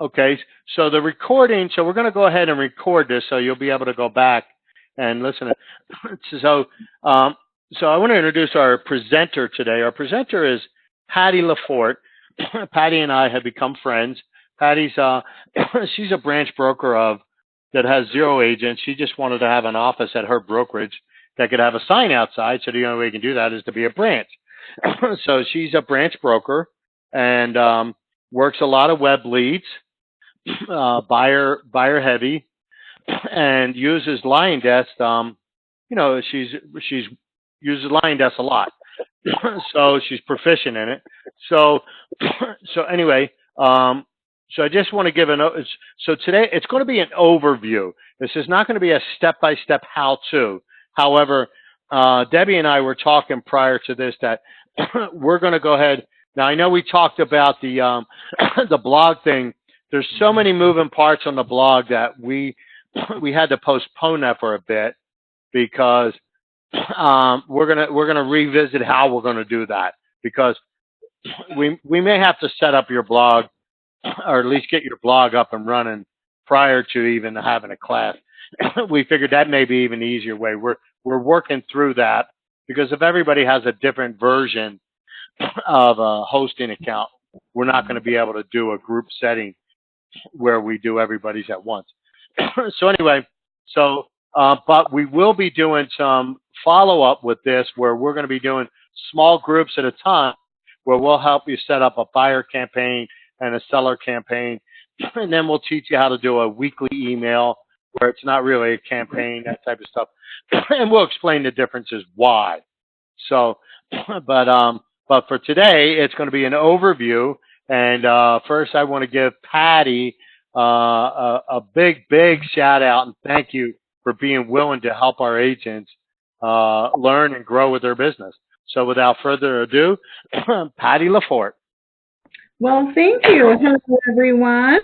Okay, so the recording, so we're going to go ahead and record this so you'll be able to go back and listen. So, um, so I want to introduce our presenter today. Our presenter is Patty LaForte. Patty and I have become friends. Patty's she's a branch broker that has 0 agents. She just wanted to have an office at her brokerage that could have a sign outside. So the only way you can do that is to be a branch. So she's a branch broker and works a lot of web leads, buyer heavy, and uses LionDesk. She's uses LionDesk a lot, so she's proficient in it. So so anyway, so I just want to give so today it's going to be an overview. This is not going to be a step-by-step how-to. However, Debbie and I were talking prior to this that we're going to go ahead. Now I know we talked about the the blog thing. There's so many moving parts on the blog that we had to postpone that for a bit because we're gonna revisit how we're gonna do that because we may have to set up your blog or at least get your blog up and running prior to even having a class. We figured that may be even the easier way. We're working through that because if everybody has a different version of a hosting account, we're not going to be able to do a group setting where we do everybody's at once. So anyway, but we will be doing some follow-up with this where we're going to be doing small groups at a time where we'll help you set up a buyer campaign and a seller campaign. And then we'll teach you how to do a weekly email where it's not really a campaign, that type of stuff. And we'll explain the differences why. So, but for today, it's going to be an overview. And first, I want to give Patty a big shout out and thank you for being willing to help our agents learn and grow with their business. So without further ado, Patty LaForte. Well, thank you. Hello, everyone.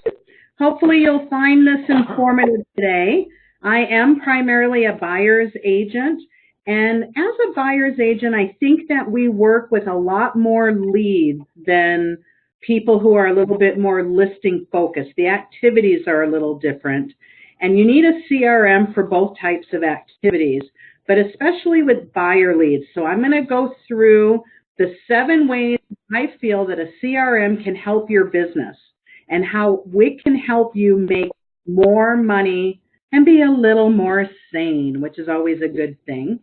Hopefully you'll find this informative today. I am primarily a buyer's agent. And as a buyer's agent, I think that we work with a lot more leads than people who are a little bit more listing focused. The activities are a little different. And you need a CRM for both types of activities, but especially with buyer leads. So I'm going to go through the 7 ways I feel that a CRM can help your business and how it can help you make more money and be a little more sane, which is always a good thing.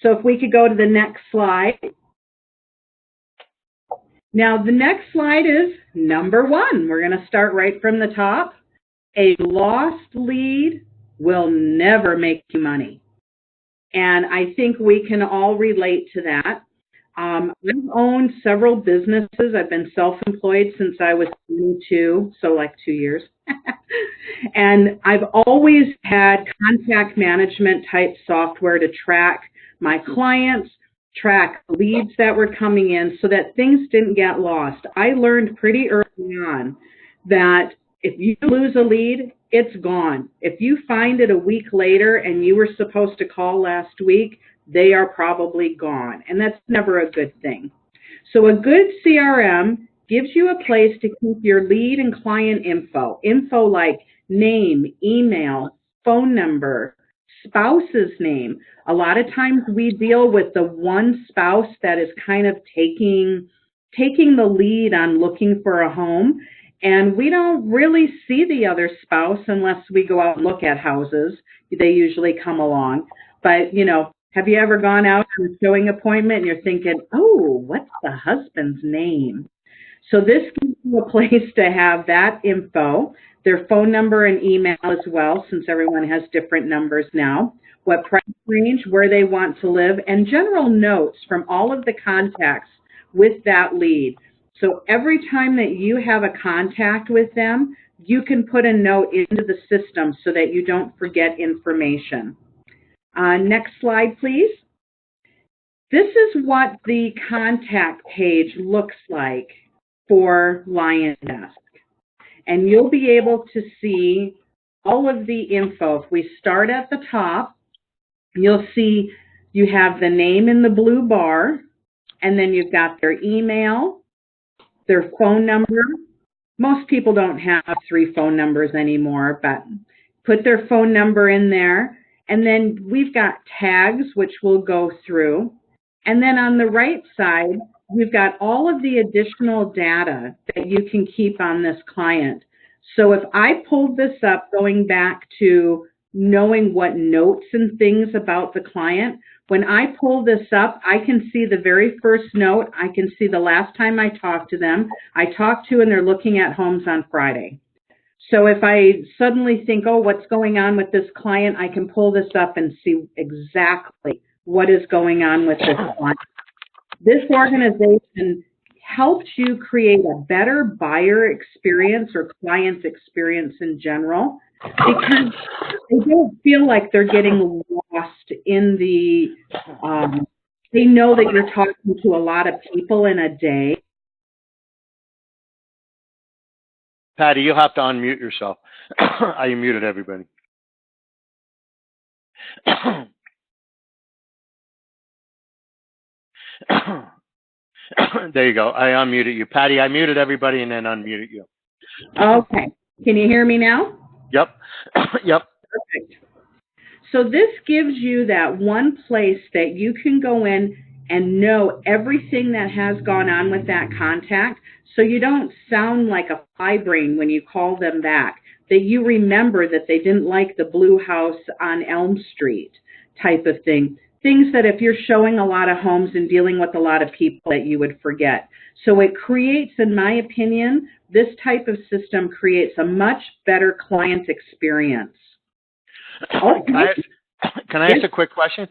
So if we could go to the next slide. Now, the next slide is number 1. We're going to start right from the top. A lost lead will never make you money. And I think we can all relate to that. I've owned several businesses. I've been self-employed since I was 22, so like 2 years. And I've always had contact management type software to track my clients, track leads that were coming in so that things didn't get lost. I learned pretty early on that if you lose a lead, it's gone. If you find it a week later and you were supposed to call last week, they are probably gone. And that's never a good thing. So a good CRM gives you a place to keep your lead and client info like name, email, phone number, spouse's name. A lot of times we deal with the one spouse that is kind of taking the lead on looking for a home. And we don't really see the other spouse unless we go out and look at houses. They usually come along. But, have you ever gone out on a showing appointment and you're thinking, oh, what's the husband's name? So this gives you a place to have that info, their phone number and email as well, since everyone has different numbers now, what price range, where they want to live, and general notes from all of the contacts with that lead. So every time that you have a contact with them, you can put a note into the system so that you don't forget information. Next slide, please. This is what the contact page looks like for LionDesk. And you'll be able to see all of the info. If we start at the top, you'll see you have the name in the blue bar, and then you've got their email, their phone number, most people don't have 3 phone numbers anymore, but put their phone number in there. And then we've got tags, which we'll go through. And then on the right side, we've got all of the additional data that you can keep on this client. So if I pulled this up, going back to knowing what notes and things about the client, when I pull this up, I can see the very first note. I can see the last time I talked to them. I talked to and they're looking at homes on Friday. So if I suddenly think, oh, what's going on with this client, I can pull this up and see exactly what is going on with this client. This organization helps you create a better buyer experience or client experience in general, because they don't feel like they're getting lost in the, they know that you're talking to a lot of people in a day. Patty, you'll have to unmute yourself. I muted everybody. There you go. I unmuted you. Patty, I muted everybody and then unmuted you. Okay. Can you hear me now? Yep. Yep. Perfect. So this gives you that one place that you can go in and know everything that has gone on with that contact, so you don't sound like a fly brain when you call them back, that you remember that they didn't like the blue house on Elm Street type of thing. Things that if you're showing a lot of homes and dealing with a lot of people that you would forget. So it creates, in my opinion, this type of system creates a much better client experience. Okay. Can I ask a quick question?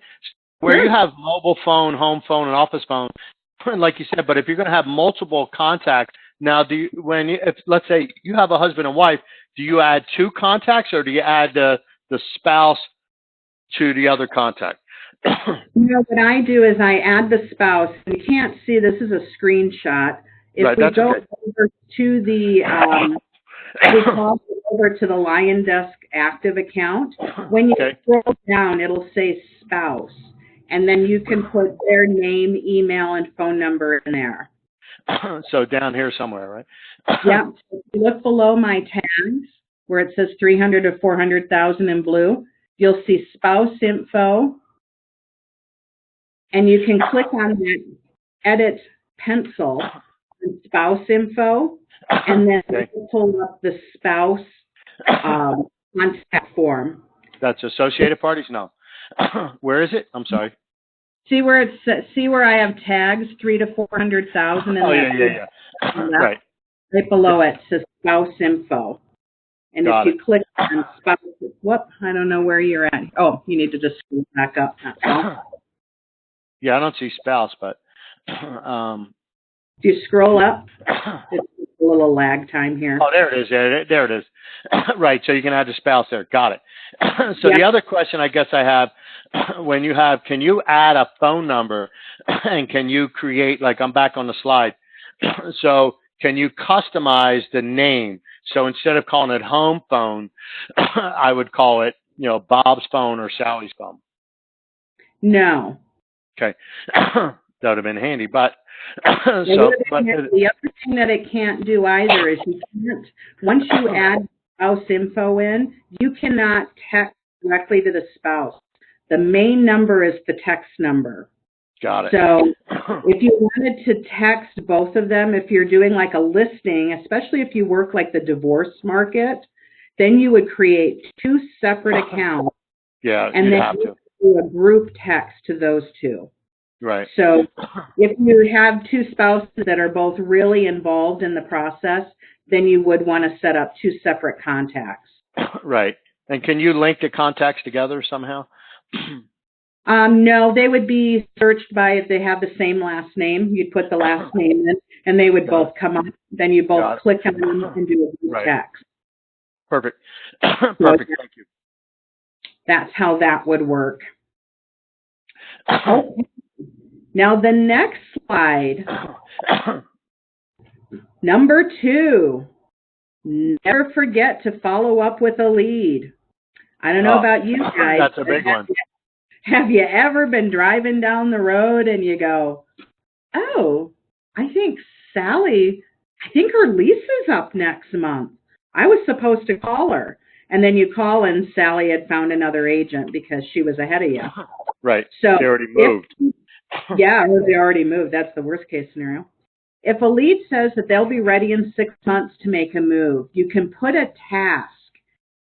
Where you have mobile phone, home phone, and office phone, like you said, but if you're going to have multiple contacts, now if let's say you have a husband and wife, do you add 2 contacts or do you add the spouse to the other contact? What I do is I add the spouse. You can't see, this is a screenshot. If right, we go okay. over to the we call it over to the LionDesk active account. When you scroll down, it'll say spouse, and then you can put their name, email, and phone number in there. So down here somewhere, right? Yeah. If you look below my tags where it says 300 to 400,000 in blue, you'll see spouse info, and you can click on that edit pencil and spouse info, and then pull up the spouse contact form. That's Associated Parties? No. Where is it? I'm sorry. See where I have tags 300 to 400,000. Oh yeah. Right. Right below it says spouse info, and if you click on spouse, I don't know where you're at. Oh, you need to just scroll back up. Yeah, I don't see spouse, but do you scroll up? It's a little lag time here. Oh, there it is. There it is. Right, so you can add the spouse there. Got it. So the other question I guess I have, can you add a phone number and can you create, like I'm back on the slide, so can you customize the name? So instead of calling it home phone, I would call it, Bob's phone or Sally's phone. No. Okay. That would have been handy, but the other thing that it can't do either is once you add spouse info in, you cannot text directly to the spouse. The main number is the text number. Got it. So if you wanted to text both of them, if you're doing like a listing, especially if you work like the divorce market, then you would create 2 separate accounts. Yeah, and then have to do a group text to those 2. Right. So if you have 2 spouses that are both really involved in the process, then you would want to set up 2 separate contacts. Right. And can you link the contacts together somehow? No, they would be searched by if they have the same last name. You'd put the last name in, and they would both come up. Then you both click on them and do a group text. Perfect. Perfect. Thank you. That's how that would work. Okay. Now the next slide, number 2, never forget to follow up with a lead. I don't know about you guys. That's a big one. Have you ever been driving down the road and you go, oh, I think Sally I think her lease is up next month. I was supposed to call her. And then you call and Sally had found another agent because she was ahead of you. Right. So They already moved. Yeah, or they already moved. That's the worst case scenario. If a lead says that they'll be ready in 6 months to make a move, you can put a task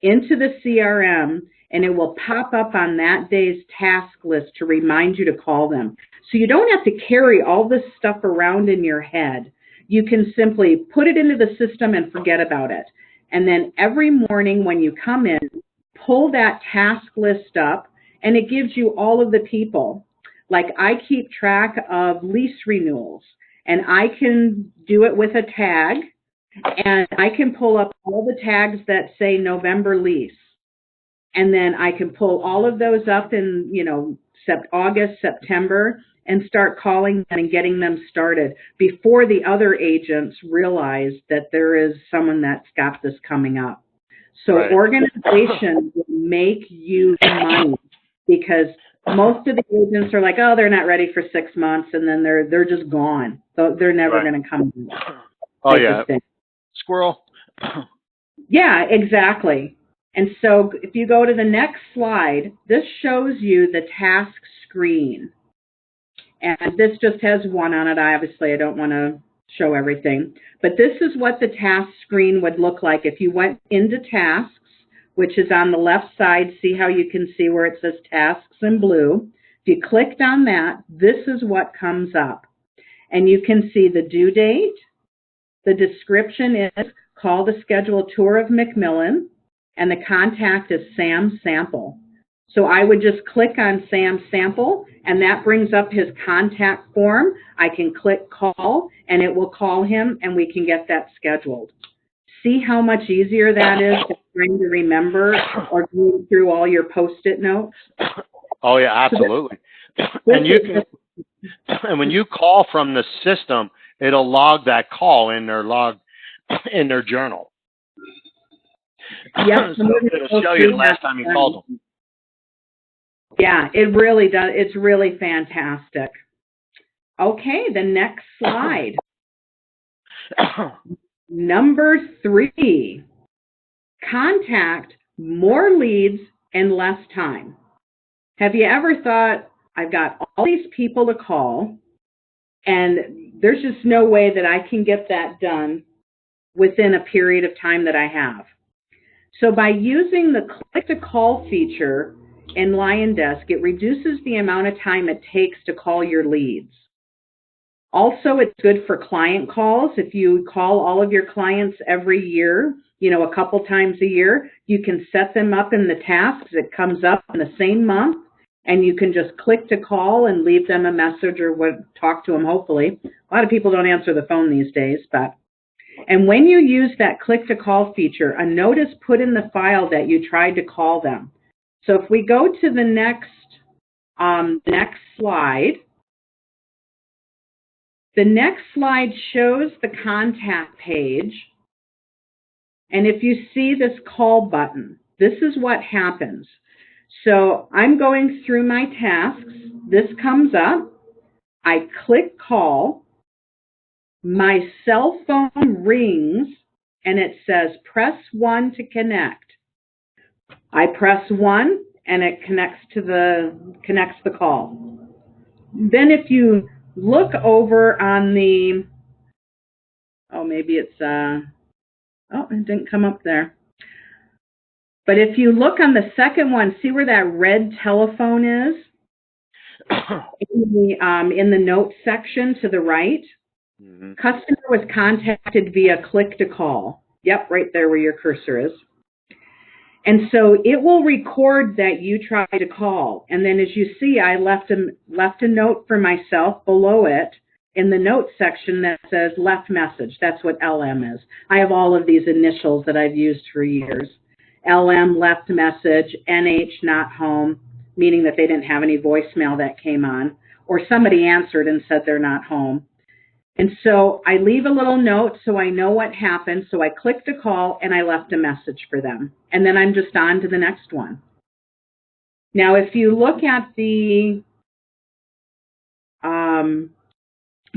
into the CRM and it will pop up on that day's task list to remind you to call them. So you don't have to carry all this stuff around in your head. You can simply put it into the system and forget about it. And then every morning when you come in, pull that task list up and it gives you all of the people. Like I keep track of lease renewals and I can do it with a tag and I can pull up all the tags that say November lease. And then I can pull all of those up in, August, September and start calling them and getting them started before the other agents realize that there is someone that's got this coming up. So Right. Organization will make you money because most of the agents are like, oh, they're not ready for 6 months, and then they're just gone. So they're never going to come. Oh yeah, squirrel. Yeah, exactly. And so if you go to the next slide, this shows you the task screen. And this just has one on it. Obviously, I don't want to show everything. But this is what the task screen would look like if you went into tasks, which is on the left side. See how you can see where it says tasks in blue. If you clicked on that, this is what comes up. And you can see the due date. The description is call to schedule a tour of McMillan. And the contact is Sam Sample. So I would just click on Sam Sample, and that brings up his contact form. I can click call, and it will call him, and we can get that scheduled. See how much easier that is to trying to remember or going through all your Post-it notes? Oh, yeah, absolutely. And when you call from the system, it'll log that call in their journal. Yep. So it'll show you the last time you called them. Yeah, it really does. It's really fantastic. Okay, the next slide. Number 3, contact more leads in less time. Have you ever thought, I've got all these people to call, and there's just no way that I can get that done within a period of time that I have? So by using the click-to-call feature in LionDesk, it reduces the amount of time it takes to call your leads. Also, it's good for client calls. If you call all of your clients every year, a couple times a year, you can set them up in the tasks. It comes up in the same month, and you can just click to call and leave them a message or talk to them, hopefully. A lot of people don't answer the phone these days, and when you use that click-to-call feature, a note is put in the file that you tried to call them. So if we go to the next slide, the next slide shows the contact page. And if you see this call button, this is what happens. So I'm going through my tasks. This comes up. I click call. My cell phone rings, and it says, press 1 to connect. I press 1, and it connects the call. Then if you look over on the, it didn't come up there. But if you look on the second one, see where that red telephone is? In the notes section to the right. Mm-hmm. Customer was contacted via click to call. Yep, right there where your cursor is. And so it will record that you tried to call. And then as you see, I left a note for myself below it in the notes section that says left message. That's what LM is. I have all of these initials that I've used for years. LM, left message, NH, not home, meaning that they didn't have any voicemail that came on, or somebody answered and said they're not home. And so I leave a little note so I know what happened. So I clicked a call and I left a message for them. And then I'm just on to the next one. Now, if you look at the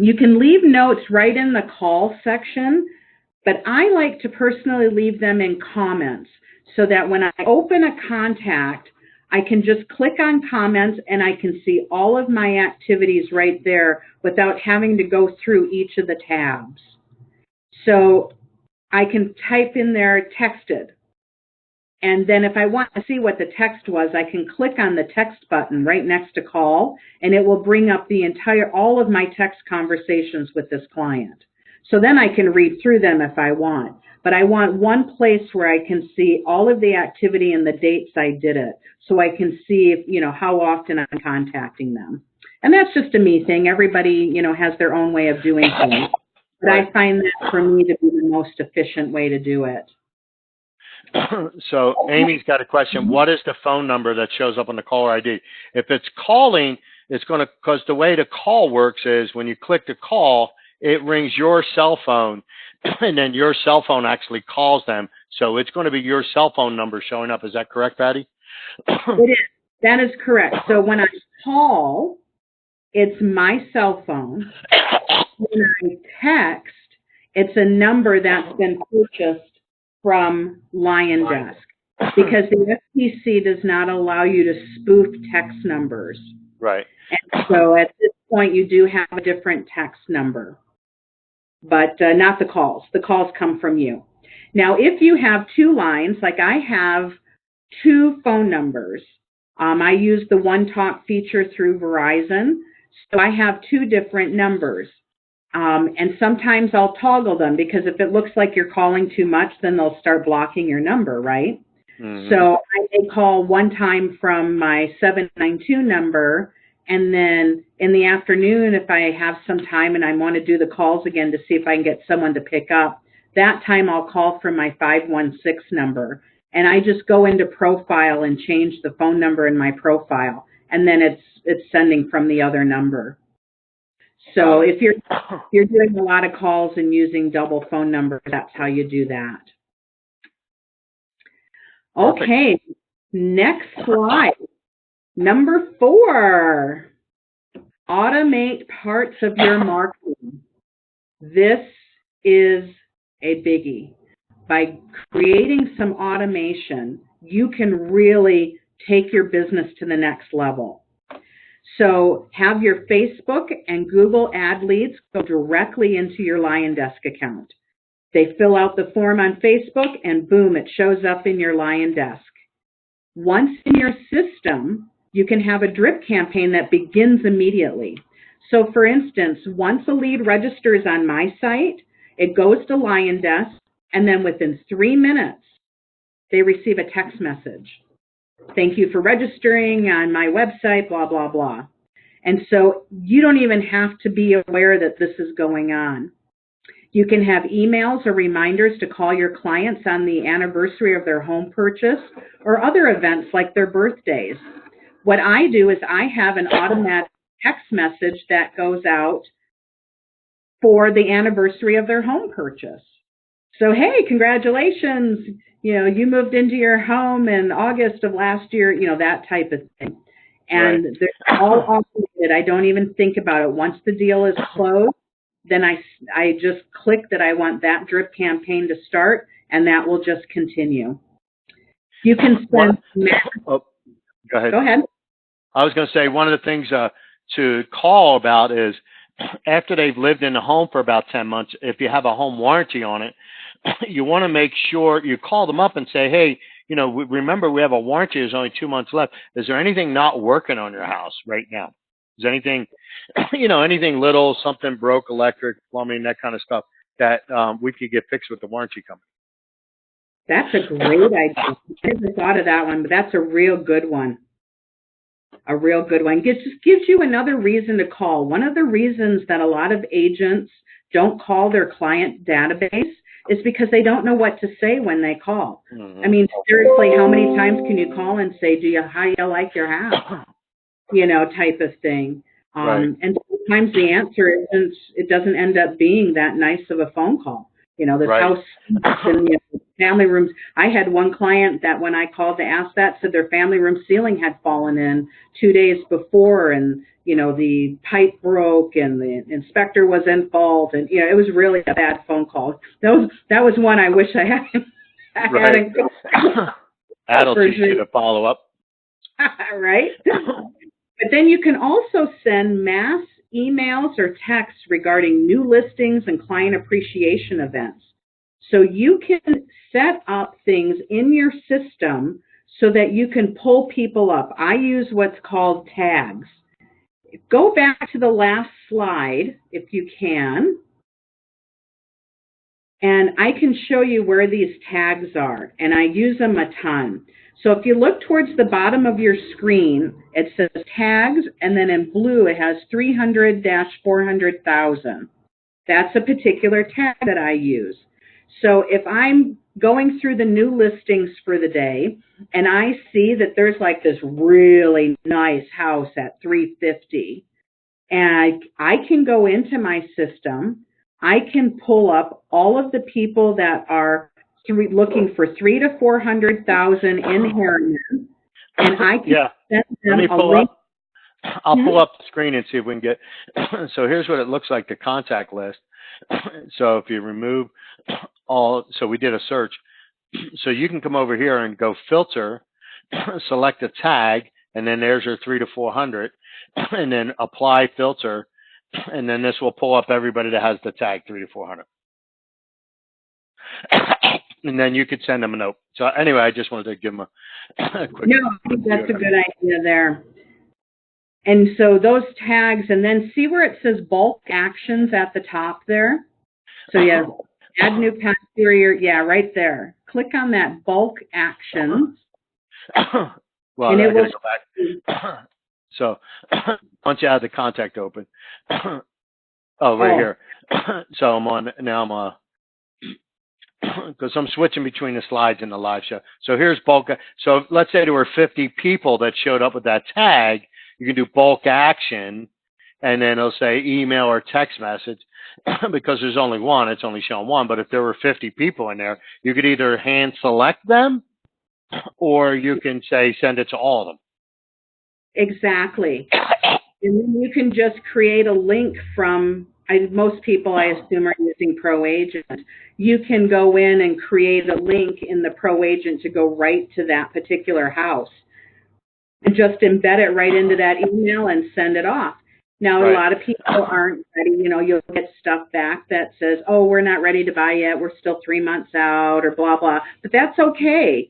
You can leave notes right in the call section, but I like to personally leave them in comments so that when I open a contact, I can just click on comments and I can see all of my activities right there without having to go through each of the tabs. So I can type in there texted. And then if I want to see what the text was, I can click on the text button right next to call, and it will bring up all of my text conversations with this client. So then I can read through them if I want. But I want one place where I can see all of the activity and the dates I did it, so I can see if, how often I'm contacting them. And that's just a me thing. Everybody, has their own way of doing things. But I find that for me to be the most efficient way to do it. So Amy's got a question. What is the phone number that shows up on the caller ID? If it's calling, it's going to, because the way the call works is when you click the call, it rings your cell phone, and then your cell phone actually calls them. So it's going to be your cell phone number showing up. Is that correct, Patty? It is. That is correct. So when I call, it's my cell phone. When I text, it's a number that's been purchased from LionDesk, because the FTC does not allow you to spoof text numbers. Right. And so at this point, you do have a different text number, but not the calls. The calls come from you. Now, if you have two lines, like I have two phone numbers, I use the One Talk feature through Verizon, so I have two different numbers. And sometimes I'll toggle them, because if it looks like you're calling too much, then they'll start blocking your number, right? Mm-hmm. So I may call one time from my 792 number, and then in the afternoon, if I have some time and I want to do the calls again to see if I can get someone to pick up, that time I'll call from my 516 number. And I just go into profile and change the phone number in my profile, and then it's sending from the other number. So if you're doing a lot of calls and using double phone numbers, that's how you do that. Okay, perfect. Next slide. Number 4, automate parts of your marketing. This is a biggie. By creating some automation, you can really take your business to the next level. So have your Facebook and Google ad leads go directly into your LionDesk account. They fill out the form on Facebook, and boom, it shows up in your LionDesk. Once in your system, you can have a drip campaign that begins immediately. So for instance, once a lead registers on my site, it goes to LionDesk, and then within 3 minutes, they receive a text message. Thank you for registering on my website, blah, blah, blah. And so you don't even have to be aware that this is going on. You can have emails or reminders to call your clients on the anniversary of their home purchase or other events like their birthdays. What I do is I have an automatic text message that goes out for the anniversary of their home purchase. So, hey, congratulations. You moved into your home in August of last year, that type of thing. And right. They're all automated. I don't even think about it. Once the deal is closed, then I just click that I want that drip campaign to start, and that will just continue. You can spend... Go ahead. Go ahead. I was going to say one of the things to call about is after they've lived in the home for about 10 months, if you have a home warranty on it, you want to make sure you call them up and say, hey, remember we have a warranty. There's only 2 months left. Is there anything not working on your house right now? Is anything, anything little, something broke, electric, plumbing, that kind of stuff that we could get fixed with the warranty company? That's a great idea. I never thought of that one, but that's a real good one. A real good one. Just gives you another reason to call. One of the reasons that a lot of agents don't call their client database is because they don't know what to say when they call. Mm-hmm. I mean, seriously, how many times can you call and say, how you like your house? Type of thing. Right. And sometimes the answer isn't, it doesn't end up being that nice of a phone call. This right. house and family rooms. I had one client that when I called to ask that said their family room ceiling had fallen in 2 days before, and the pipe broke and the inspector was in fault, and it was really a bad phone call. That was one I wish I hadn't. Right. That'll teach you to follow up. Right. But then you can also send mass emails or texts regarding new listings and client appreciation events. So you can set up things in your system so that you can pull people up. I use what's called tags. Go back to the last slide if you can. And I can show you where these tags are, and I use them a ton. So if you look towards the bottom of your screen, it says tags, and then in blue it has 300-400,000. That's a particular tag that I use. So if I'm going through the new listings for the day, and I see that there's like this really nice house at 350, and I can go into my system, I can pull up all of the people that are looking for 300,000 to 400,000 in Harriman, and I can send them a link. I'll pull up the screen and see if we can get. So here's what it looks like, the contact list. So if you remove all, so we did a search. So you can come over here and go filter, select a tag, and then there's your 300 to 400, and then apply filter, and then this will pull up everybody that has the tag 300 to 400. And then you could send them a note. So anyway, I just wanted to give them a quick. No, I think that's a good idea there. And so those tags, and then see where it says bulk actions at the top there? So yeah, add new path superior, right there. Click on that bulk actions. Well, and I gotta go back. So once you have the contact open, right here. So I'm on, now I'm because I'm switching between the slides and the live show. So here's bulk. So let's say there were 50 people that showed up with that tag. You can do bulk action, and then it'll say email or text message. Because there's only one, it's only showing one. But if there were 50 people in there, you could either hand select them, or you can say send it to all of them. Exactly. And then you can just create a link from, most people I assume are using ProAgent. You can go in and create a link in the ProAgent to go right to that particular house. And just embed it right into that email and send it off. Now, a lot of people aren't ready. You'll get stuff back that says, oh, we're not ready to buy yet. We're still 3 months out, or blah, blah. But that's okay.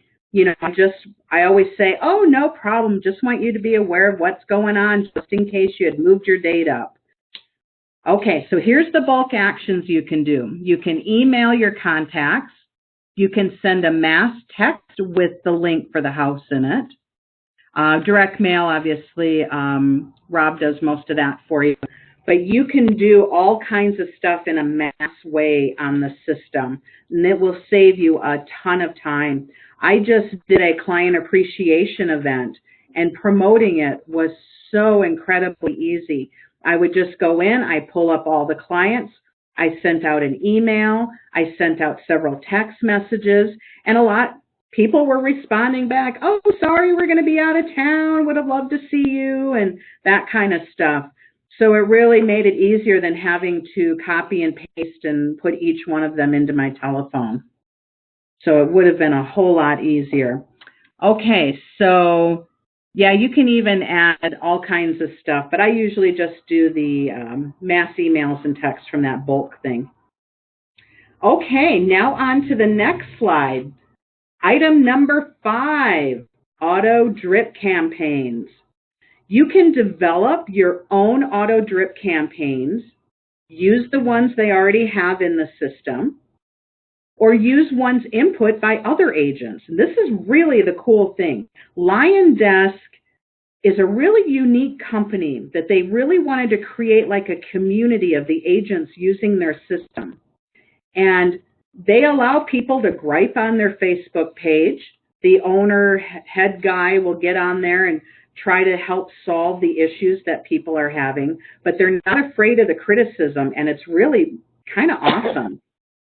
I always say, oh, no problem. Just want you to be aware of what's going on just in case you had moved your date up. Okay, so here's the bulk actions you can do. You can email your contacts. You can send a mass text with the link for the house in it. Direct mail, obviously, Rob does most of that for you. But you can do all kinds of stuff in a mass way on the system, and it will save you a ton of time. I just did a client appreciation event, and promoting it was so incredibly easy. I would just go in, I pull up all the clients, I sent out an email, I sent out several text messages, and people were responding back, oh, sorry, we're going to be out of town, would have loved to see you, and that kind of stuff. So it really made it easier than having to copy and paste and put each one of them into my telephone. So it would have been a whole lot easier. Okay, so yeah, you can even add all kinds of stuff, but I usually just do the mass emails and texts from that bulk thing. Okay, now on to the next slide. Item number 5, auto drip campaigns. You can develop your own auto drip campaigns, use the ones they already have in the system, or use ones input by other agents. And this is really the cool thing. LionDesk is a really unique company that they really wanted to create like a community of the agents using their system. And they allow people to gripe on their Facebook page. The owner, head guy, will get on there and try to help solve the issues that people are having, but they're not afraid of the criticism, and it's really kind of awesome.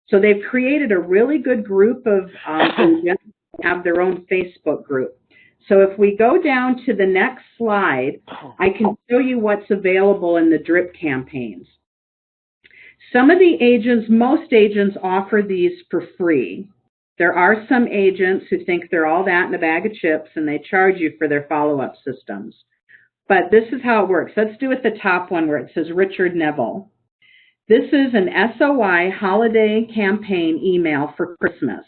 So they've created a really good group of agents who have their own Facebook group. So if we go down to the next slide, I can show you what's available in the drip campaigns. Some of the agents, most agents offer these for free. There are some agents who think they're all that in a bag of chips and they charge you for their follow-up systems. But this is how it works. Let's do it the top one where it says Richard Neville. This is an SOI holiday campaign email for Christmas.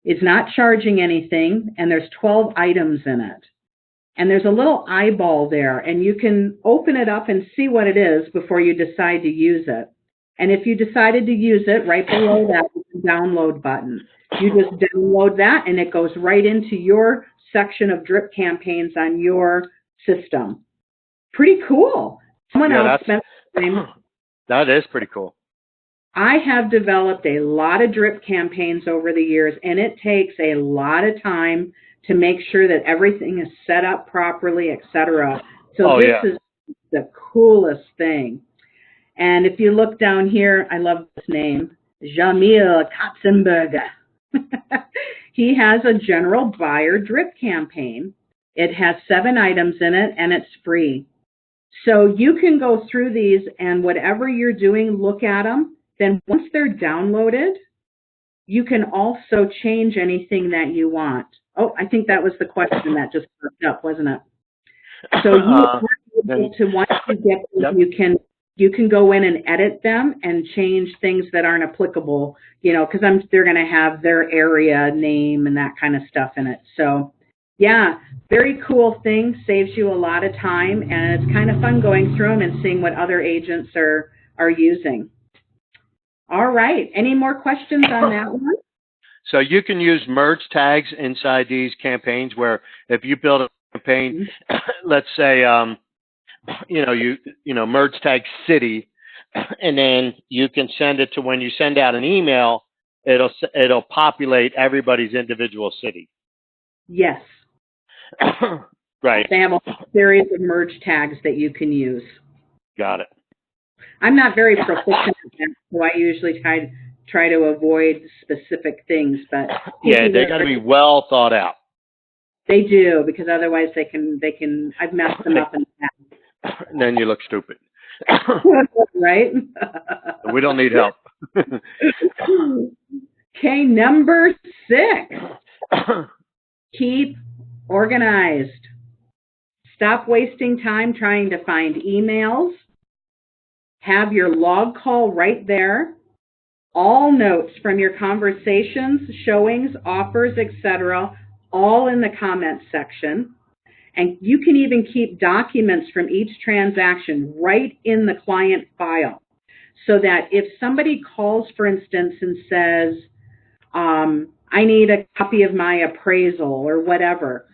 It's not charging anything, and there's 12 items in it. And there's a little eyeball there, and you can open it up and see what it is before you decide to use it. And if you decided to use it, right below that is the download button. You just download that, and it goes right into your section of drip campaigns on your system. Pretty cool. Someone else spent time. That is pretty cool. I have developed a lot of drip campaigns over the years, and it takes a lot of time to make sure that everything is set up properly, etc. So this is the coolest thing. And if you look down here, I love this name, Jamil Katzenberger. He has a general buyer drip campaign. It has 7 items in it, and it's free. So you can go through these, and whatever you're doing, look at them. Then once they're downloaded, you can also change anything that you want. Oh, I think that was the question that just popped up, wasn't it? So once you get them, you can go in and edit them and change things that aren't applicable, because they're going to have their area name and that kind of stuff in it. So yeah, very cool thing, saves you a lot of time, and it's kind of fun going through them and seeing what other agents are using. All right. Any more questions on that one? So you can use merge tags inside these campaigns where if you build a campaign, let's say, merge tag city, and then you can send it to when you send out an email, it'll populate everybody's individual city. Yes. Right. They have a series of merge tags that you can use. Got it. I'm not very proficient at that, so I usually try to avoid specific things. But yeah, they got to be well thought out. They do, because otherwise they can. I've messed them up in the past. And then you look stupid. Right? We don't need help. Okay, number 6. Keep organized. Stop wasting time trying to find emails. Have your log call right there. All notes from your conversations, showings, offers, etc., all in the comments section. And you can even keep documents from each transaction right in the client file, so that if somebody calls, for instance, and says, I need a copy of my appraisal or whatever,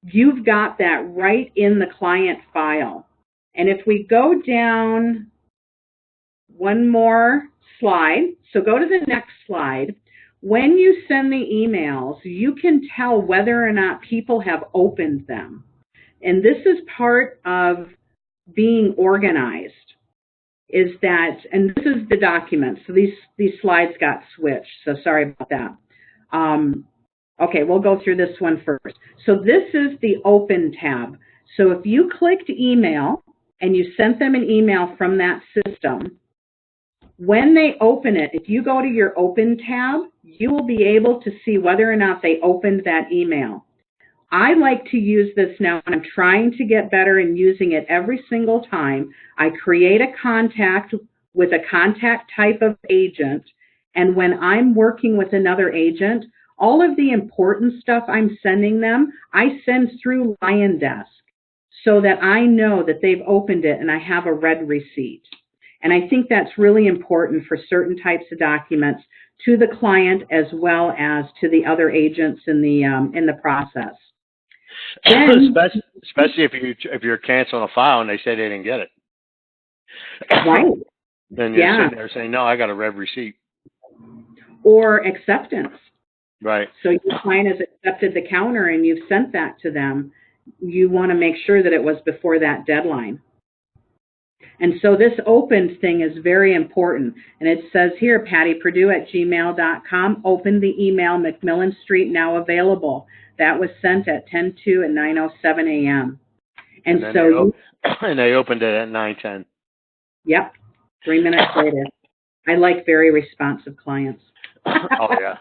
you've got that right in the client file. And if we go down one more slide, so go to the next slide. When you send the emails, you can tell whether or not people have opened them. And this is part of being organized, is that, and this is the document. So these slides got switched, so sorry about that. Okay, we'll go through this one first. So this is the Open tab. So if you clicked email and you sent them an email from that system, when they open it, if you go to your Open tab, you will be able to see whether or not they opened that email. I like to use this now, and I'm trying to get better in using it every single time. I create a contact with a contact type of agent, and when I'm working with another agent, all of the important stuff I'm sending them, I send through LionDesk so that I know that they've opened it and I have a red receipt. And I think that's really important for certain types of documents to the client as well as to the other agents in the process. Then, especially if you're canceling a file and they say they didn't get it. Right. Then you're sitting there saying, no, I got a red receipt. Or acceptance. Right. So your client has accepted the counter and you've sent that to them. You want to make sure that it was before that deadline. And so this opened thing is very important. And it says here, pattypurdue@gmail.com, open the email, McMillan Street, now available. That was sent at 10:02 and 9:07 a.m. And then so and they opened it at 9:10. Yep, 3 minutes later. I like very responsive clients. Oh, yeah.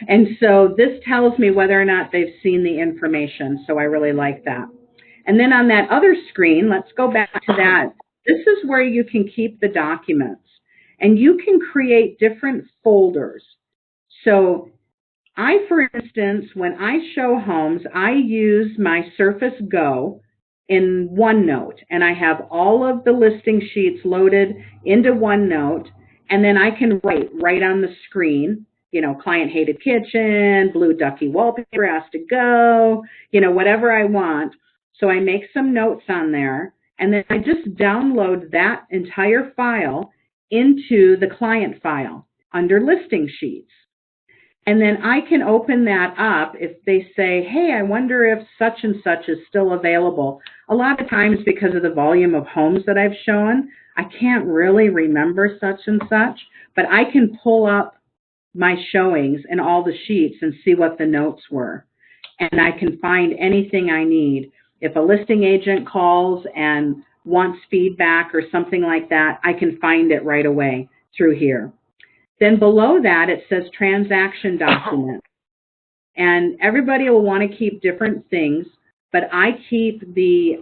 And so this tells me whether or not they've seen the information. So I really like that. And then on that other screen, let's go back to that. This is where you can keep the documents. And you can create different folders. So I, for instance, when I show homes, I use my Surface Go in OneNote, and I have all of the listing sheets loaded into OneNote, and then I can write right on the screen, client hated kitchen, blue ducky wallpaper has to go, whatever I want. So I make some notes on there, and then I just download that entire file into the client file under listing sheets. And then I can open that up if they say, hey, I wonder if such and such is still available. A lot of times because of the volume of homes that I've shown, I can't really remember such and such, but I can pull up my showings and all the sheets and see what the notes were. And I can find anything I need. If a listing agent calls and wants feedback or something like that, I can find it right away through here. Then below that, it says transaction document. And everybody will want to keep different things, but I keep the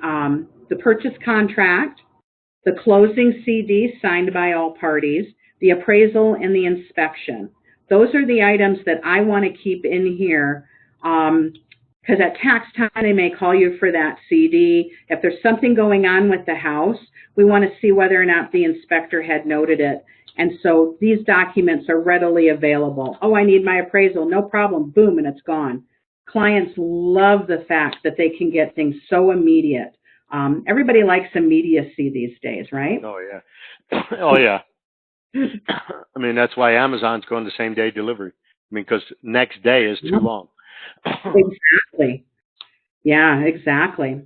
purchase contract, the closing CD signed by all parties, the appraisal, and the inspection. Those are the items that I want to keep in here because at tax time, they may call you for that CD. If there's something going on with the house, we want to see whether or not the inspector had noted it. And so these documents are readily available. Oh, I need my appraisal. No problem. Boom, and it's gone. Clients love the fact that they can get things so immediate. Everybody likes immediacy these days, right? Oh, yeah. Oh, yeah. I mean, that's why Amazon's going to same-day delivery. I mean, because next day is too long. Exactly. Yeah, exactly.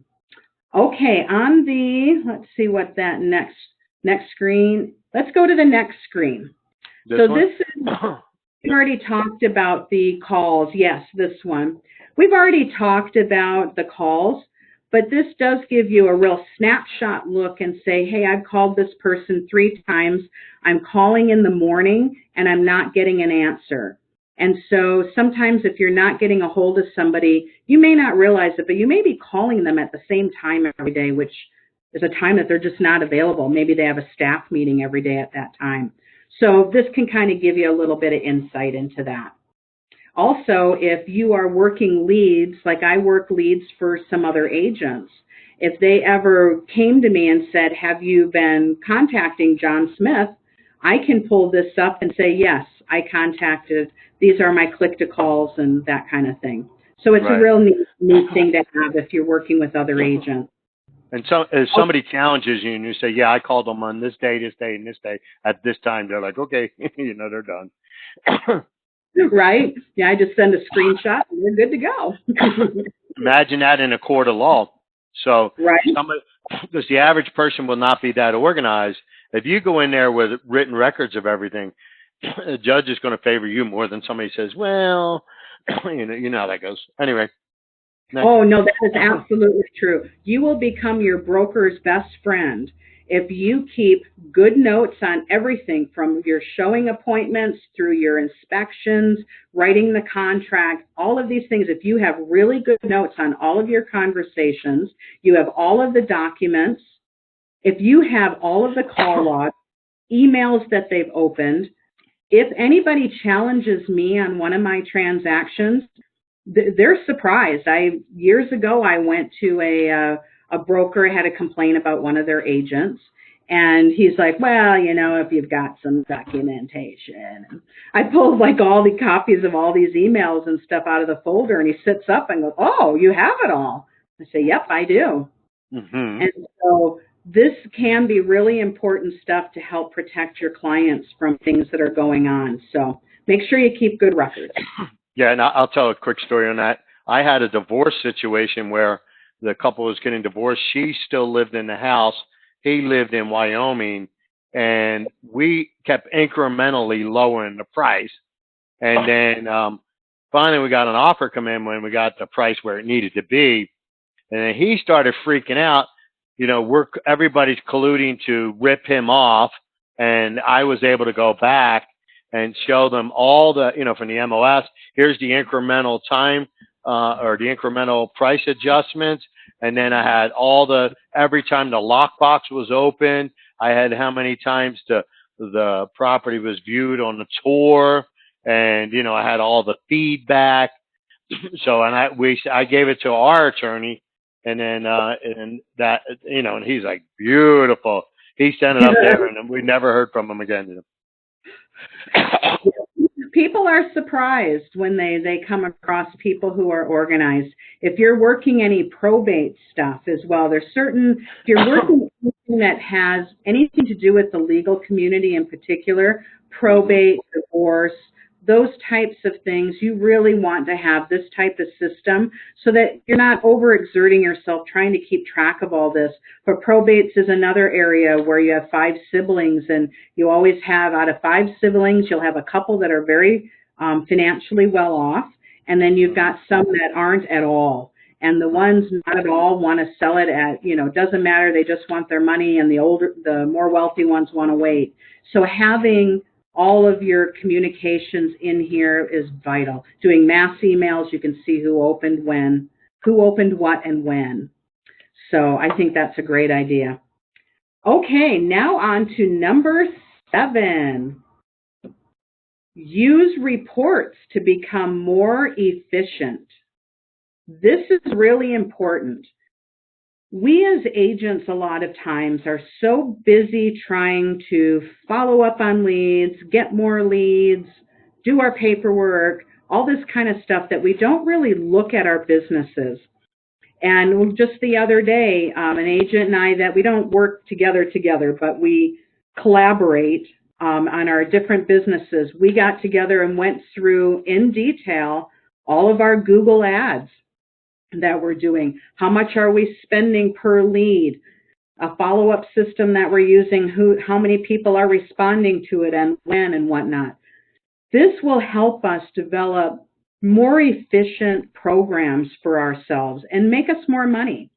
Okay, let's see what that next screen. Let's go to the next screen. We've already talked about the calls. Yes, this one. We've already talked about the calls, but this does give you a real snapshot look and say, hey, I've called this person 3 times. I'm calling in the morning and I'm not getting an answer. And so sometimes if you're not getting a hold of somebody, you may not realize it, but you may be calling them at the same time every day, which is a time that they're just not available. Maybe they have a staff meeting every day at that time. So this can kind of give you a little bit of insight into that. Also, if you are working leads, like I work leads for some other agents, if they ever came to me and said, have you been contacting John Smith? I can pull this up and say, yes, I contacted. These are my click-to-calls and that kind of thing. So it's a real neat thing to have if you're working with other agents. And so if somebody challenges you and you say, yeah, I called them on this day, and this day, at this time, they're like, okay, they're done. Right? Yeah, I just send a screenshot and we're good to go. Imagine that in a court of law. So because the average person will not be that organized. If you go in there with written records of everything, the judge is going to favor you more than somebody says, well, you know how that goes. Anyway. Next. Oh, no, that is absolutely true. You will become your broker's best friend if you keep good notes on everything from your showing appointments through your inspections, writing the contract, all of these things. If you have really good notes on all of your conversations, you have all of the documents, if you have all of the call logs, emails that they've opened, if anybody challenges me on one of my transactions, they're surprised. Years ago, I went to a broker, had a complaint about one of their agents, and he's like, well, if you've got some documentation. And I pulled like all the copies of all these emails and stuff out of the folder, and he sits up and goes, oh, you have it all. I say, yep, I do. Mm-hmm. And so this can be really important stuff to help protect your clients from things that are going on. So make sure you keep good records. Yeah, and I'll tell a quick story on that. I had a divorce situation where the couple was getting divorced. She still lived in the house. He lived in Wyoming, and we kept incrementally lowering the price. And then finally we got an offer come in when we got the price where it needed to be. And then he started freaking out. You know, everybody's colluding to rip him off. And I was able to go back and show them all the, you know, from the MOS, here's the incremental time or the incremental price adjustments. And then I had every time the lockbox was open, I had how many times the property was viewed on the tour. And, you know, I had all the feedback. So, and I gave it to our attorney, and then, and that, you know, and he's like, beautiful. He sent it up there, and we never heard from him again. People are surprised when they come across people who are organized. If you're working any probate stuff as well, if you're working anything that has anything to do with the legal community in particular, probate, divorce, those types of things, you really want to have this type of system so that you're not overexerting yourself trying to keep track of all this. But probates is another area where you have 5 siblings, and you always have, out of 5 siblings, you'll have a couple that are very financially well off, and then you've got some that aren't at all. And the ones not at all want to sell it at, you know, doesn't matter, they just want their money, and the more wealthy ones want to wait. So having all of your communications in here is vital. Doing mass emails, you can see who opened when, who opened what and when. So I think that's a great idea. Okay, now on to number 7. Use reports to become more efficient. This is really important. We as agents a lot of times are so busy trying to follow up on leads, get more leads, do our paperwork, all this kind of stuff that we don't really look at our businesses. And just the other day, an agent and I, that we don't work together, but we collaborate on our different businesses. We got together and went through in detail all of our Google ads that we're doing. How much are we spending per lead? A follow-up system that we're using, how many people are responding to it and when and whatnot. This will help us develop more efficient programs for ourselves and make us more money.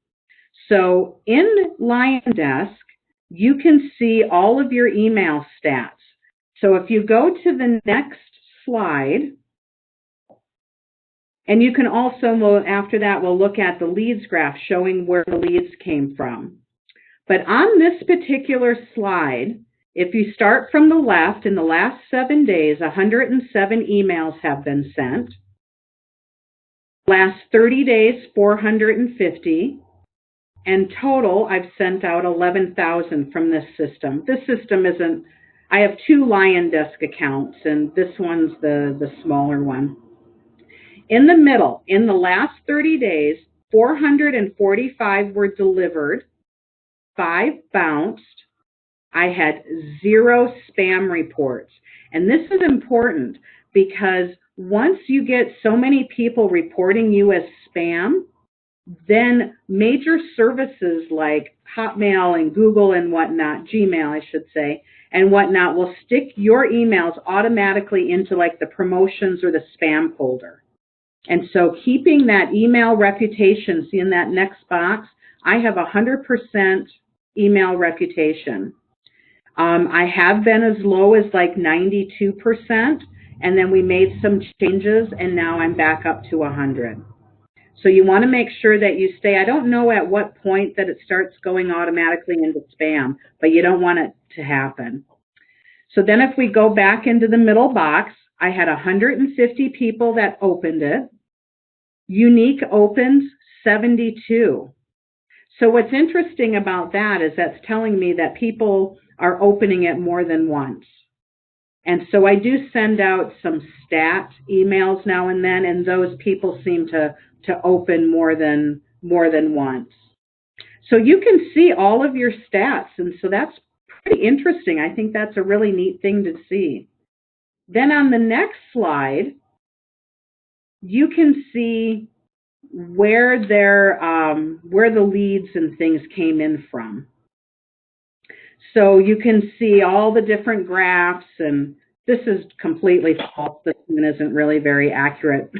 So in LionDesk, you can see all of your email stats. So if you go to the next slide, and you can also, after that, we'll look at the leads graph showing where the leads came from. But on this particular slide, if you start from the left, in the last 7 days, 107 emails have been sent. Last 30 days, 450. And total, I've sent out 11,000 from this system. This system isn't, I have 2 LionDesk accounts, and this one's the smaller one. In the middle, in the last 30 days, 445 were delivered, 5 bounced. I had 0 spam reports. And this is important because once you get so many people reporting you as spam, then major services like Hotmail and Google and whatnot, Gmail, I should say, and whatnot will stick your emails automatically into like the promotions or the spam folder. And so keeping that email reputation, see in that next box, I have 100% email reputation. I have been as low as like 92%, and then we made some changes, and now I'm back up to 100. So you want to make sure that you stay. I don't know at what point that it starts going automatically into spam, but you don't want it to happen. So then if we go back into the middle box, I had 150 people that opened it. Unique opens, 72. So what's interesting about that is that's telling me that people are opening it more than once. And so I do send out some stat emails now and then, and those people seem to open more than once. So you can see all of your stats, and so that's pretty interesting. I think that's a really neat thing to see. Then on the next slide, you can see where the leads and things came in from. So you can see all the different graphs, and this is completely false. This one isn't really very accurate,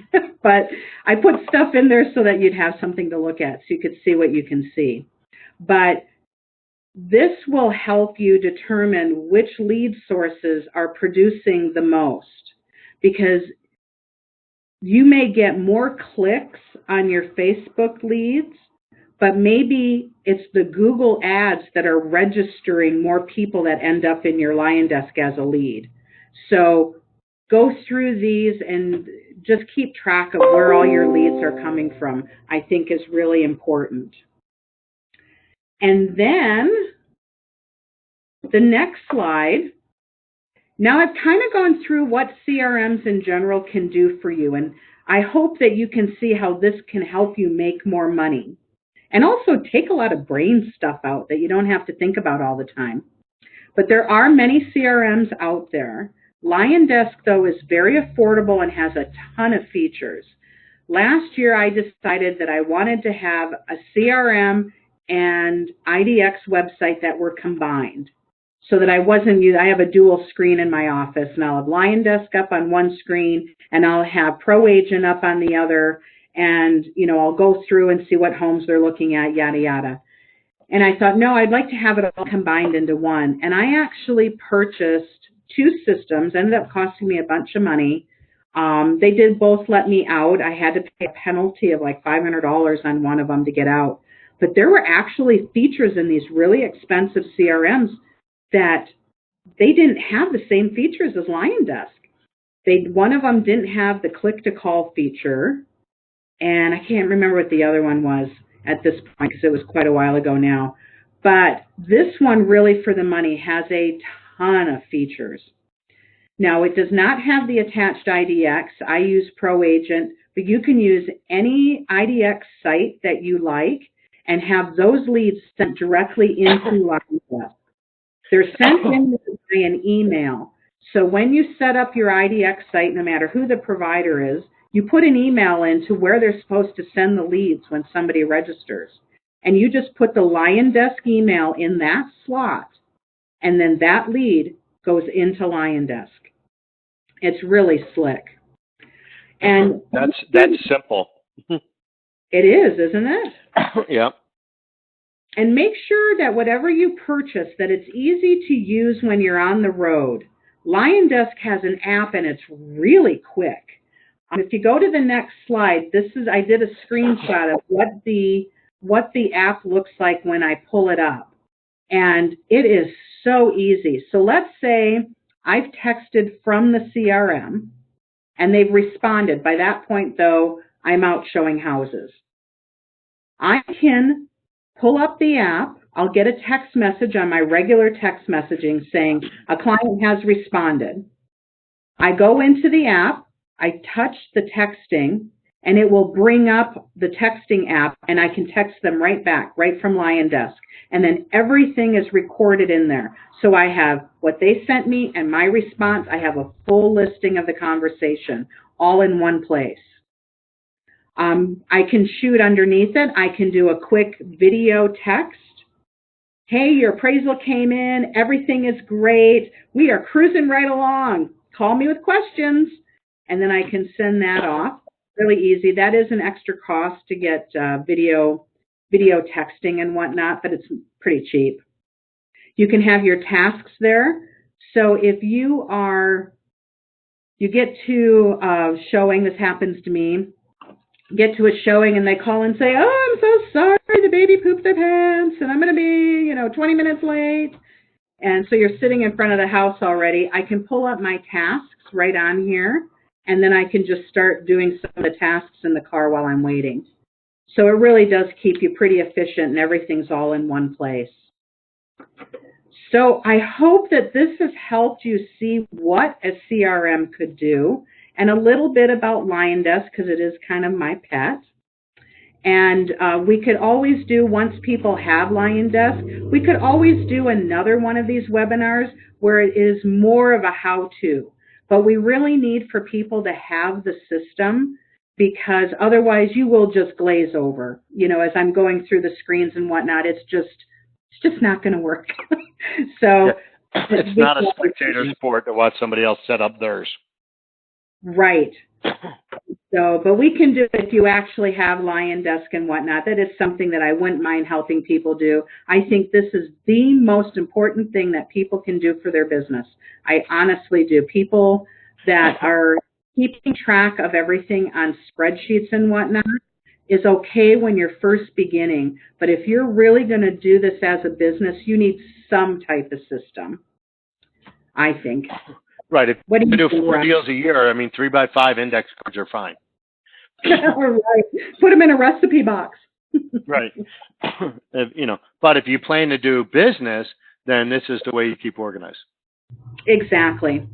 but I put stuff in there so that you'd have something to look at so you could see what you can see. But this will help you determine which lead sources are producing the most, because you may get more clicks on your Facebook leads, but maybe it's the Google ads that are registering more people that end up in your LionDesk as a lead. So go through these and just keep track of where all your leads are coming from, I think is really important. And then the next slide. Now I've kind of gone through what CRMs in general can do for you, and I hope that you can see how this can help you make more money and also take a lot of brain stuff out that you don't have to think about all the time. But there are many CRMs out there. LionDesk, though, is very affordable and has a ton of features. Last year, I decided that I wanted to have a CRM and IDX website that were combined, so that I have a dual screen in my office, and I'll have LionDesk up on one screen, and I'll have ProAgent up on the other, and, I'll go through and see what homes they're looking at, yada, yada. And I thought, no, I'd like to have it all combined into one. And I actually purchased two systems, ended up costing me a bunch of money. They did both let me out. I had to pay a penalty of like $500 on one of them to get out. But there were actually features in these really expensive CRMs that they didn't have the same features as LionDesk. One of them didn't have the click-to-call feature, and I can't remember what the other one was at this point because it was quite a while ago now. But this one really, for the money, has a ton of features. Now, it does not have the attached IDX. I use ProAgent, but you can use any IDX site that you like and have those leads sent directly into LionDesk. They're sent in by an email. So when you set up your IDX site, no matter who the provider is, you put an email in to where they're supposed to send the leads when somebody registers. And you just put the LionDesk email in that slot, and then that lead goes into LionDesk. It's really slick. And that's simple. It is, isn't it? Yeah. And make sure that whatever you purchase, that it's easy to use when you're on the road. LionDesk has an app, and it's really quick. If you go to the next slide, I did a screenshot of what the app looks like when I pull it up. And it is so easy. So let's say I've texted from the CRM, and they've responded. By that point, though, I'm out showing houses. I can pull up the app. I'll get a text message on my regular text messaging saying a client has responded. I go into the app, I touch the texting, and it will bring up the texting app, and I can text them right back, right from LionDesk. And then everything is recorded in there. So I have what they sent me and my response. I have a full listing of the conversation all in one place. I can shoot underneath it. I can do a quick video text. Hey, your appraisal came in. Everything is great. We are cruising right along. Call me with questions. And then I can send that off. Really easy. That is an extra cost to get video texting and whatnot, but it's pretty cheap. You can have your tasks there. So if you get to showing, this happens to me, get to a showing and they call and say, oh, I'm so sorry, the baby pooped their pants and I'm going to be, 20 minutes late. And so you're sitting in front of the house already. I can pull up my tasks right on here, and then I can just start doing some of the tasks in the car while I'm waiting. So it really does keep you pretty efficient, and everything's all in one place. So I hope that this has helped you see what a CRM could do, and a little bit about LionDesk, because it is kind of my pet. And we could always do, once people have LionDesk, we could always do another one of these webinars where it is more of a how-to. But we really need for people to have the system, because otherwise you will just glaze over. As I'm going through the screens and whatnot, it's just It's just not going to work. So yeah. It's not a spectator sport to watch somebody else set up theirs. Right. So, but we can do it if you actually have LionDesk and whatnot. That is something that I wouldn't mind helping people do. I think this is the most important thing that people can do for their business. I honestly do. People that are keeping track of everything on spreadsheets and whatnot is okay when you're first beginning. But if you're really going to do this as a business, you need some type of system, I think. Right. If What do you do think, 4 Rob? deals a year, I mean, 3x5 index cards are fine. All right. Put them in a recipe box. Right. You know, but if you plan to do business, then this is the way you keep organized. Exactly.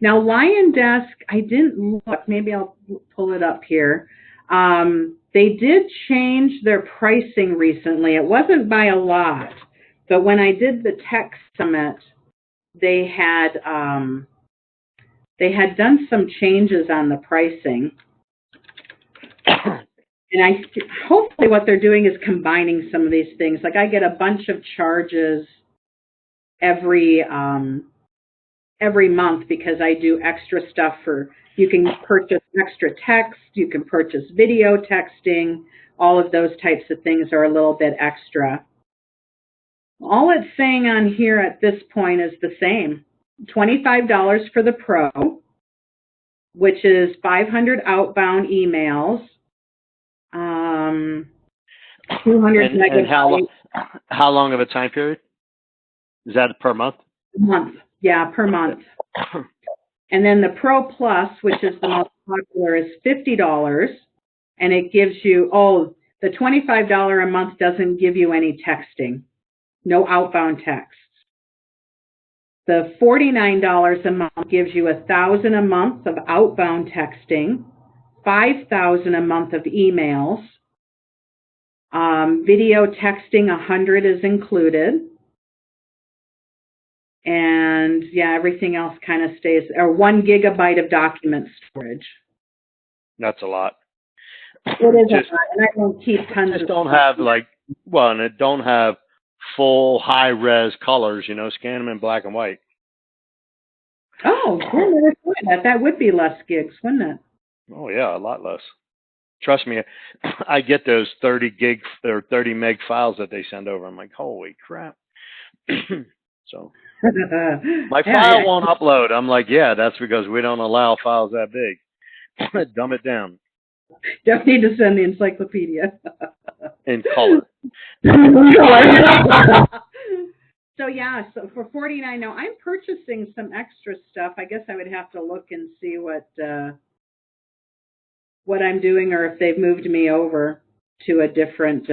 Now, LionDesk, I didn't look. Maybe I'll pull it up here. They did change their pricing recently. It wasn't by a lot, but when I did the tech summit, they had done some changes on the pricing. And hopefully what they're doing is combining some of these things. Like I get a bunch of charges every month because I do extra stuff you can purchase extra text, you can purchase video texting, all of those types of things are a little bit extra. All it's saying on here at this point is the same. $25 for the Pro, which is 500 outbound emails, 200 and how long of a time period? Is that per month? Month. Yeah, per month. And then the Pro Plus, which is the most popular, is $50. And it gives you, the $25 a month doesn't give you any texting. No outbound texts. The $49 a month gives you 1,000 a month of outbound texting, 5,000 a month of emails. Video texting, 100 is included. And yeah, everything else kind of stays, or 1 gigabyte of document storage. That's a lot. It is a lot, and I don't keep tons just of don't stuff. have and it don't have full high res colors, scan them in black and white. Oh, I never thought of that. That would be less gigs, wouldn't it? Oh yeah, a lot less. Trust me, I get those 30 gig or 30 meg files that they send over. I'm like, holy crap. So my file won't upload. I'm like, yeah, that's because we don't allow files that big. Dumb it down. Don't need to send the encyclopedia. In color. So yeah, so for $49 now, I'm purchasing some extra stuff. I guess I would have to look and see what I'm doing, or if they've moved me over to a different.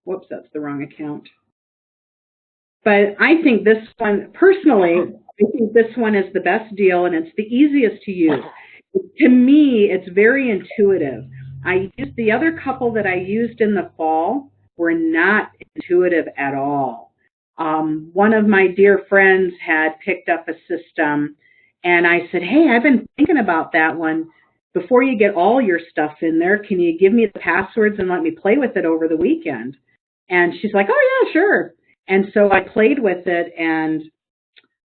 Whoops, that's the wrong account. But I think this one, personally, I think this one is the best deal, and it's the easiest to use. To me, it's very intuitive. I used the other couple that I used in the fall were not intuitive at all. One of my dear friends had picked up a system, and I said, hey, I've been thinking about that one. Before you get all your stuff in there, can you give me the passwords and let me play with it over the weekend? And she's like, oh, yeah, sure. And so I played with it, and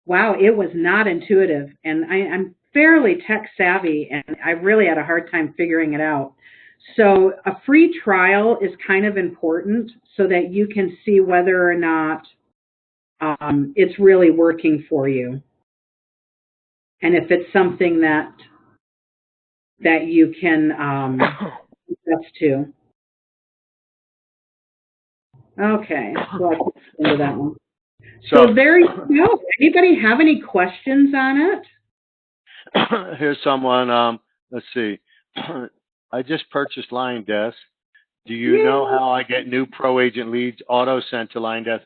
wow, it was not intuitive. And I'm fairly tech savvy, and I really had a hard time figuring it out. So a free trial is kind of important so that you can see whether or not it's really working for you. And if it's something that you can adjust to. Okay, so I'll get into that one. So there you go. Anybody have any questions on it? Here's someone, let's see. I just purchased LionDesk. Do you know how I get new pro agent leads auto sent to LionDesk?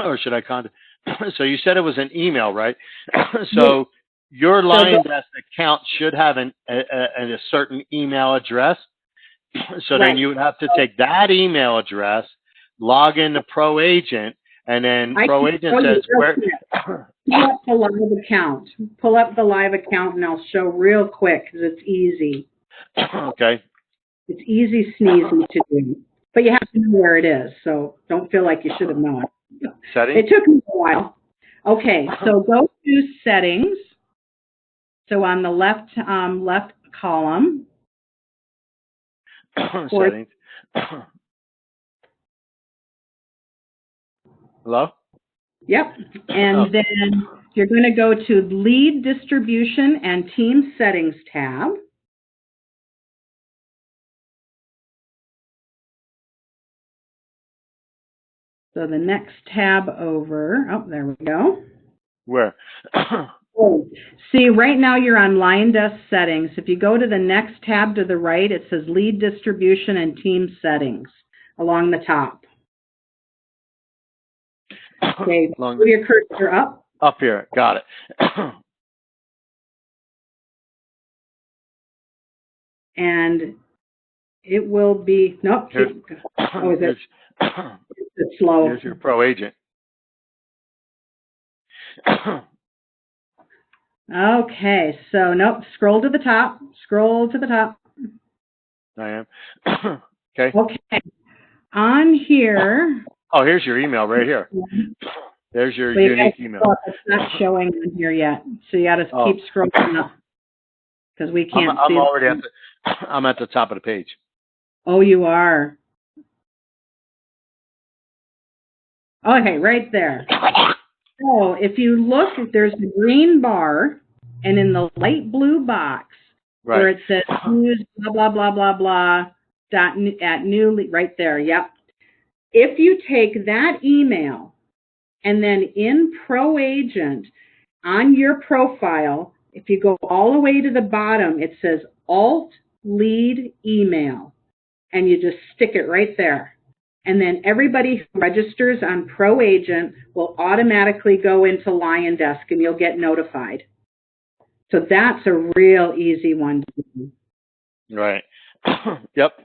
Or should I contact? So you said it was an email, right? So your LionDesk account should have a certain email address. So then you would have to take that email address, log into Pro Agent, and then Pro Agent says where. Pull up the live account. Pull up the live account, and I'll show real quick because it's easy. Okay. It's easy sneezy to do. But you have to know where it is, so don't feel like you should have known. Settings. It took me a while. Okay, so go to settings. So on the left column. Settings. Hello? Yep. And then you're going to go to Lead Distribution and Team Settings tab. So the next tab over. Oh, there we go. Where? Oh, see, right now you're on LionDesk Settings. If you go to the next tab to the right, it says Lead Distribution and Team Settings along the top. Okay, move your cursor up. Up here, got it. And it will be, nope. Oh, is it? It's slow. Here's your pro agent. Okay, so nope, scroll to the top. Scroll to the top. I am. Okay. Okay. On here. Oh, here's your email right here. There's your unique email. It's not showing on here yet, so you got to keep scrolling up because we can't see. I'm already I'm at the top of the page. Oh, you are. Okay, right there. So if you look, there's a green bar, and in the light blue box where it says use blah blah blah blah blah at new right there. Yep. If you take that email and then in Pro Agent on your profile, if you go all the way to the bottom, it says Alt Lead Email, and you just stick it right there. And then everybody who registers on Pro Agent will automatically go into LionDesk, and you'll get notified. So that's a real easy one to do. Right. Yep.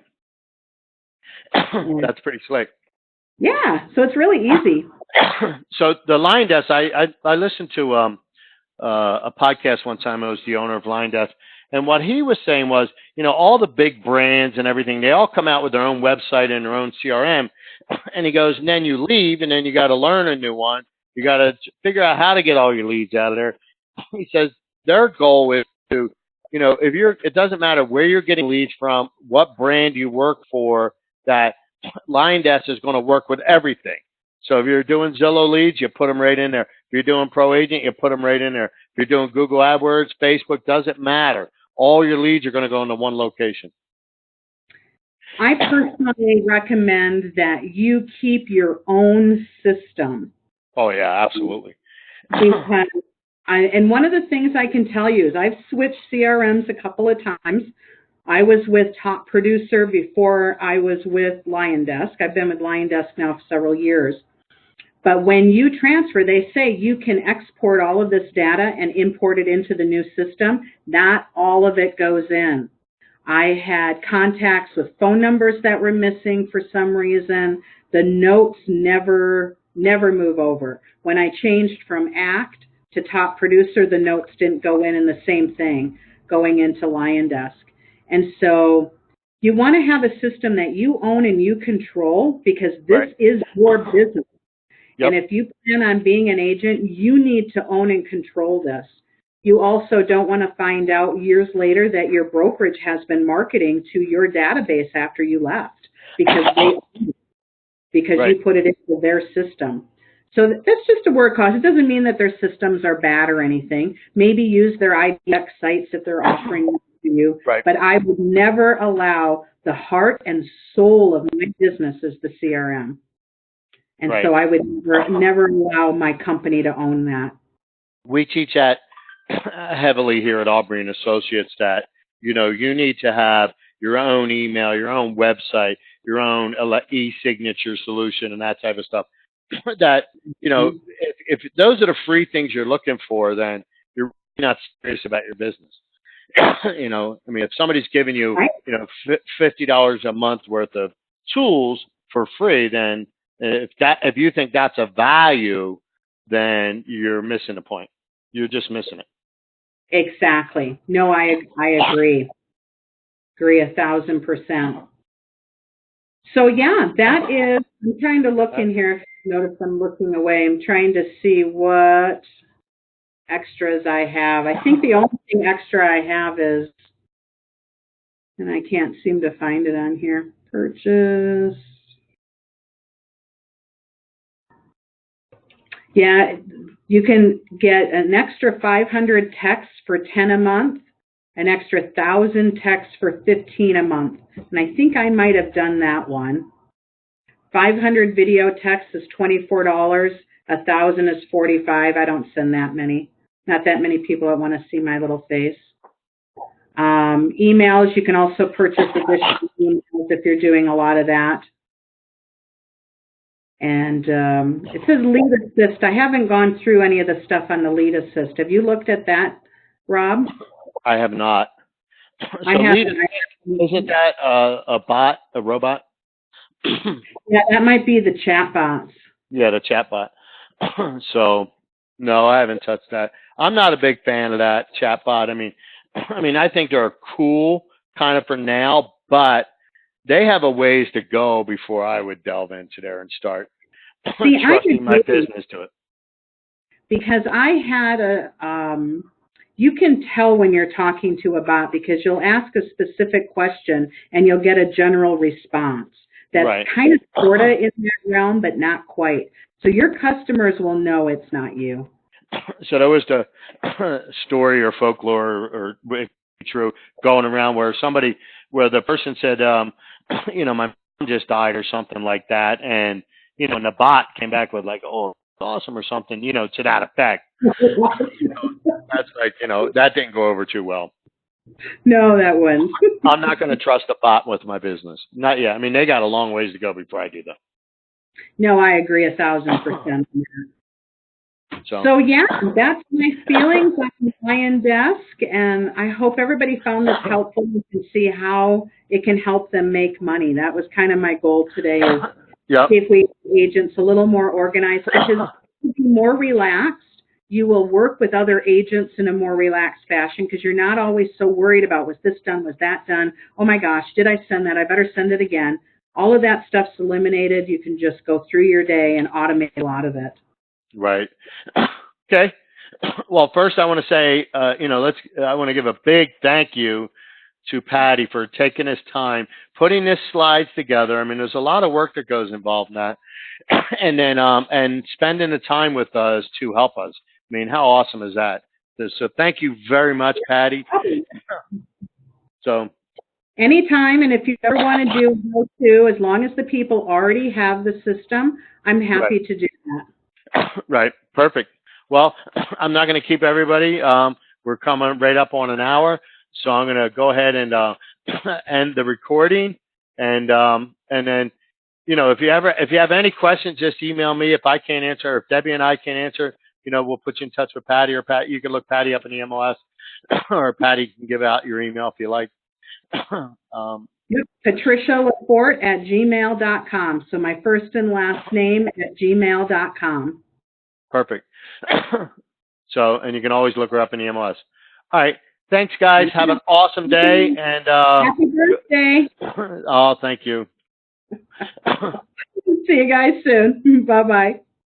That's pretty slick. Yeah, so it's really easy. So the LionDesk, I listened to a podcast one time. I was the owner of LionDesk, and what he was saying was, all the big brands and everything, they all come out with their own website and their own CRM, and he goes, and then you leave, and then you got to learn a new one. You got to figure out how to get all your leads out of there. He says their goal is to, it doesn't matter where you're getting leads from, what brand you work for, that LionDesk is going to work with everything. So if you're doing Zillow leads, you put them right in there. If you're doing Pro Agent, you put them right in there. If you're doing Google AdWords, Facebook, doesn't matter. All your leads are going to go into one location. I personally recommend that you keep your own system. Oh, yeah, absolutely. Because and one of the things I can tell you is I've switched CRMs a couple of times. I was with Top Producer before I was with LionDesk. I've been with LionDesk now for several years. But when you transfer, they say you can export all of this data and import it into the new system. Not all of it goes in. I had contacts with phone numbers that were missing for some reason. The notes never move over. When I changed from ACT to Top Producer, the notes didn't go in, and the same thing going into LionDesk. And so you want to have a system that you own and you control, because this is your business. Yep. And if you plan on being an agent, you need to own and control this. You also don't want to find out years later that your brokerage has been marketing to your database after you left because you put it into their system. So that's just a word cause. It doesn't mean that their systems are bad or anything. Maybe use their IDX sites if they're offering them to you. Right. But I would never allow the heart and soul of my business as the CRM. And so I would never allow my company to own that. We teach that heavily here at Aubrey and Associates, that, you need to have your own email, your own website, your own e-signature solution and that type of stuff. That, if those are the free things you're looking for, then you're not serious about your business. If somebody's giving you, $50 a month worth of tools for free, then if you think that's a value, then you're missing the point. You're just missing it. Exactly. No, I agree. Agree 1,000%. So yeah, that is, I'm trying to look in here. Notice I'm looking away. I'm trying to see what extras I have. I think the only thing extra I have is, and I can't seem to find it on here, purchase. Yeah, you can get an extra 500 texts for 10 a month, an extra 1,000 texts for 15 a month. And I think I might have done that one. 500 video texts is $24. 1,000 is $45. I don't send that many. Not that many people that want to see my little face. Emails, you can also purchase additional emails if you're doing a lot of that. And it says Lead Assist. I haven't gone through any of the stuff on the Lead Assist. Have you looked at that, Rob? I have not. So Lead Assist, isn't that a bot, a robot? Yeah, that might be the chat bots. Yeah, the chat bot. So, no, I haven't touched that. I'm not a big fan of that chat bot. I mean, I think they're cool kind of for now, but they have a ways to go before I would delve into there and start trusting my business to it. Because I had you can tell when you're talking to a bot because you'll ask a specific question and you'll get a general response. That's right. Kind of sort of in that realm, but not quite. So your customers will know it's not you. So there was the story or folklore or true going around where the person said, my mom just died or something like that. And, and the bot came back with like, oh, awesome or something, to that effect. That's like, that didn't go over too well. No, that wouldn't. I'm not going to trust a bot with my business. Not yet. I mean, they got a long ways to go before I do that. No, I agree 1,000%. So yeah, that's my feelings on LionDesk, and I hope everybody found this helpful. You can see how it can help them make money. That was kind of my goal today, is if we agents a little more organized, because to be more relaxed, you will work with other agents in a more relaxed fashion because you're not always so worried about, was this done, was that done? Oh my gosh, did I send that? I better send it again. All of that stuff's eliminated. You can just go through your day and automate a lot of it. Right. Okay. Well, first I want to say, I want to give a big thank you to Patty for taking this time, putting this slides together. I mean, there's a lot of work that goes involved in that, and then and spending the time with us to help us. I mean, how awesome is that? So thank you very much, Patty. So anytime, and if you ever want to do how to, as long as the people already have the system, I'm happy to do that. Right. Perfect. Well, I'm not going to keep everybody. We're coming right up on an hour, so I'm going to go ahead and end the recording, and then, if you have any questions, just email me. If I can't answer, if Debbie and I can't answer, we'll put you in touch with Patty, or Pat. You can look Patty up in the MLS, or Patty can give out your email if you like. PatriciaLaporte@gmail.com. So my first and last name @gmail.com. Perfect. So, and you can always look her up in the MLS. All right. Thanks, guys. Have an awesome day. And happy birthday. Oh, thank you. See you guys soon. Bye-bye.